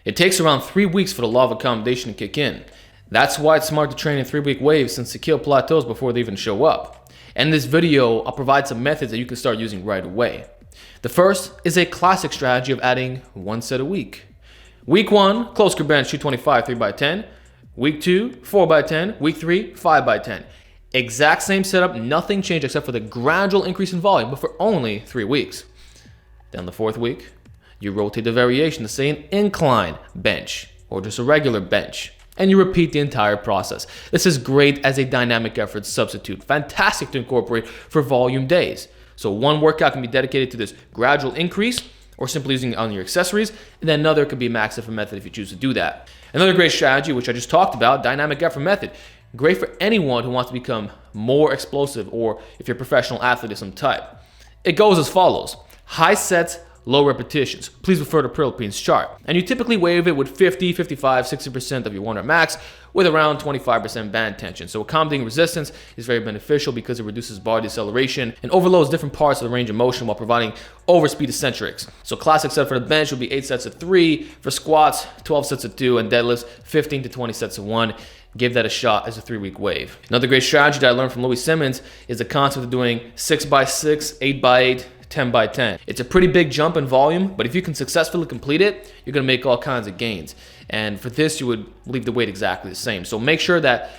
It takes around 3 weeks for the law of accommodation to kick in. That's why it's smart to train in 3-week waves, since to kill plateaus before they even show up. And in this video, I'll provide some methods that you can start using right away. The first is a classic strategy of adding 1 set a week. Week 1, close grip bench 225 3x10. Week 2, 4x10. Week 3, 5x10. Exact same setup, nothing changed except for the gradual increase in volume, but for only 3 weeks. Then the 4th week, you rotate the variation to say an incline bench or just a regular bench. And you repeat the entire process. This is great as a dynamic effort substitute. Fantastic to incorporate for volume days. So one workout can be dedicated to this gradual increase or simply using it on your accessories. And then another could be a max effort method if you choose to do that. Another great strategy, which I just talked about, dynamic effort method. Great for anyone who wants to become more explosive or if you're a professional athlete of some type. It goes as follows. High sets, low repetitions. Please refer to Prilipine's chart. And you typically wave it with 50, 55, 60% of your 1 rep max with around 25% band tension. So accommodating resistance is very beneficial because it reduces body deceleration and overloads different parts of the range of motion while providing overspeed eccentrics. So classic set for the bench would be 8 sets of 3, for squats 12 sets of 2, and deadlifts 15 to 20 sets of 1. Give that a shot as a 3-week wave. Another great strategy that I learned from Louis Simmons is the concept of doing 6x6, 8x8, 10x10. It's a pretty big jump in volume, but if you can successfully complete it, you're gonna make all kinds of gains. And for this, you would leave the weight exactly the same. So make sure that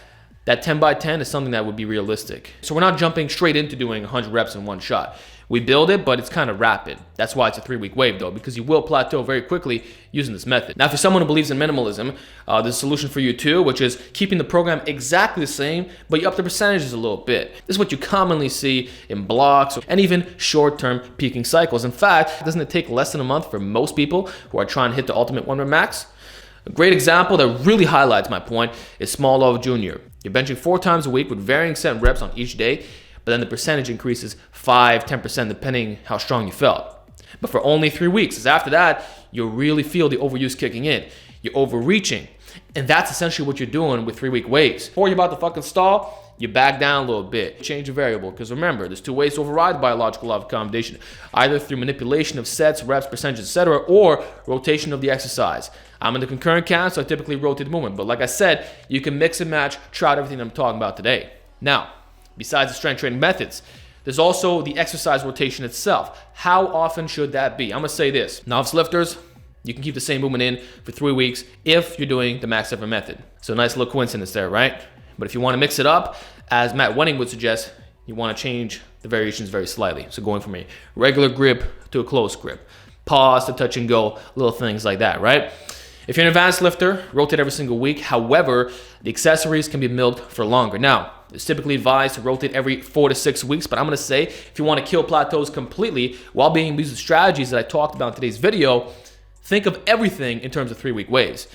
10x10 is something that would be realistic. So we're not jumping straight into doing 100 reps in one shot. We build it, but it's kind of rapid. That's why it's a 3-week wave though, because you will plateau very quickly using this method. Now, for someone who believes in minimalism, there's a solution for you too, which is keeping the program exactly the same, but you up the percentages a little bit. This is what you commonly see in blocks and even short-term peaking cycles. In fact, doesn't it take less than a month for most people who are trying to hit the ultimate 1 rep max? A great example that really highlights my point is Small Love Jr. You're benching 4 times a week with varying set reps on each day, but then the percentage increases 5, 10% depending how strong you felt. But for only 3 weeks, as after that, you'll really feel the overuse kicking in. You're overreaching. And that's essentially what you're doing with 3-week waves. Before you're about to fucking stall, you back down a little bit, change the variable. Because remember, there's 2 ways to override biological law of accommodation. Either through manipulation of sets, reps, percentages, etc., or rotation of the exercise. I'm in the concurrent camp, so I typically rotate the movement. But like I said, you can mix and match, try out everything I'm talking about today. Now, besides the strength training methods, there's also the exercise rotation itself. How often should that be? I'm gonna say this. Novice lifters, you can keep the same movement in for 3 weeks if you're doing the max effort method. So nice little coincidence there, right? But if you wanna mix it up, as Matt Wenning would suggest, you wanna change the variations very slightly. So going from a regular grip to a close grip, pause to touch and go, little things like that, right? If you're an advanced lifter, rotate every single week. However, the accessories can be milked for longer. Now, it's typically advised to rotate every 4 to 6 weeks, but I'm gonna say if you wanna kill plateaus completely while being able to use the strategies that I talked about in today's video, think of everything in terms of 3-week waves.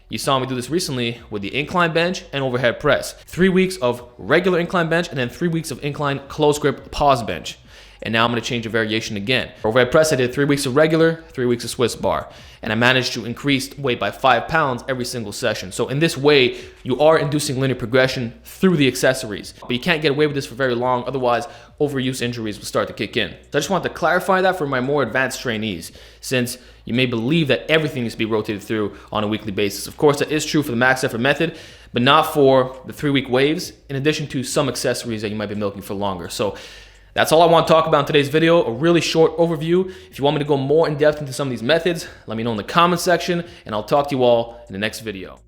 You saw me do this recently with the incline bench and overhead press. 3 weeks of regular incline bench and then 3 weeks of incline close grip pause bench. And now I'm gonna change a variation again. For overhead press, I did 3 weeks of regular, 3 weeks of Swiss bar. And I managed to increase weight by 5 pounds every single session. So in this way, you are inducing linear progression through the accessories. But you can't get away with this for very long, otherwise overuse injuries will start to kick in. So I just want to clarify that for my more advanced trainees, since you may believe that everything needs to be rotated through on a weekly basis. Of course, that is true for the max effort method, but not for the 3-week waves, in addition to some accessories that you might be milking for longer. So that's all I want to talk about in today's video, a really short overview. If you want me to go more in depth into some of these methods, let me know in the comment section, and I'll talk to you all in the next video.